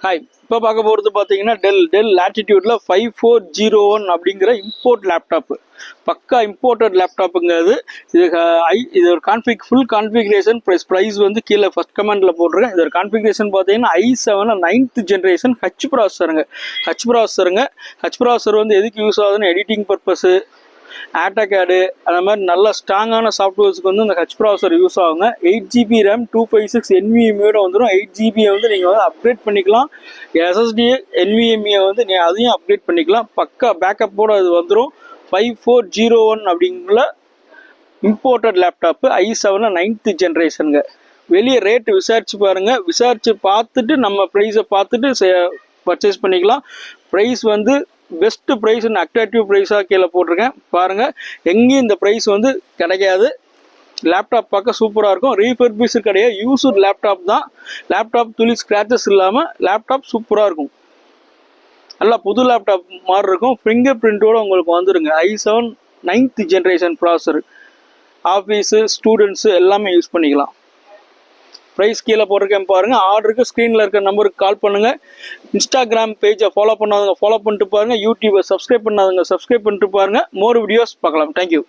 Hi, இப்போ பார்க்க போகிறது பார்த்தீங்கன்னா டெல் லேட்டிடியூடில் 5401 அப்படிங்கிற இம்போர்ட் லேப்டாப்பு. பக்கா இம்போர்ட்டட் லேப்டாப்புங்கிறது. இது ஒரு ஃபுல் கான்ஃபிகரேஷன் ப்ரைஸ் வந்து கீழே ஃபஸ்ட் கமெண்டில் போட்டிருக்கேன். இது ஒரு கான்ஃபிகரேஷன் பார்த்தீங்கன்னா i7 9th generation H processor வந்து எதுக்கு யூஸ் ஆகுதுன்னு எடிட்டிங் பர்பஸு, ஆட்டோகேடு அந்த மாதிரி நல்ல ஸ்ட்ராங்கான சாஃப்ட்வேர்ஸ்க்கு வந்து இந்த ஹச் ப்ராசஸர் யூஸ் ஆகுங்க. 8GB RAM 256 NVMe வந்துடும். 8GB வந்து நீங்கள் வந்து அப்கிரேட் பண்ணிக்கலாம். SSD NVMe வந்து நீங்கள் அதையும் அப்கிரேட் பண்ணிக்கலாம். பக்கா பேக்கப்போடு அது வந்துடும். 5401 அப்படிங்கிற இம்போர்ட்டட் லேப்டாப்பு i7 9th ஜென்ரேஷனுங்க. வெளியே ரேட்டு விசாரிச்சு பாருங்கள். விசாரித்து பார்த்துட்டு நம்ம ப்ரைஸை பார்த்துட்டு பர்ச்சேஸ் பண்ணிக்கலாம். ப்ரைஸ் வந்து பெஸ்ட் ப்ரைஸ் அட்ராக்டிவ் ப்ரைஸாக கீழே போட்டிருக்கேன் பாருங்கள். எங்கேயும் இந்த ப்ரைஸ் வந்து கிடைக்காது. லேப்டாப் பார்க்க சூப்பராக இருக்கும். ரீஃபர்பிஷ் கிடையாது, யூஸ்டு லேப்டாப் தான். லேப்டாப் துளி ஸ்க்ராச்சஸ் இல்லாமல் லேப்டாப் சூப்பராக இருக்கும். நல்லா புது லேப்டாப் மாதிரி இருக்கும். ஃபிங்கர் பிரிண்டோடு உங்களுக்கு வந்துடுங்க. i7 9th generation processor. Office, students எல்லாமே யூஸ் பண்ணிக்கலாம். ப்ரைஸ் கீழே போட்டிருக்கேன் பாருங்கள். ஆர்டருக்கு ஸ்க்ரீனில் இருக்கிற நம்பருக்கு கால் பண்ணுங்கள். இன்ஸ்டாகிராம் பேஜை ஃபாலோ பண்ணாதவங்க ஃபாலோ பண்ணிட்டு பாருங்கள். யூடியூபை சப்ஸ்கிரைப் பண்ணாதவங்க சப்ஸ்கிரைப் பண்ணிட்டு பாருங்கள். மோர் வீடியோஸ் பார்க்கலாம். தேங்க்யூ.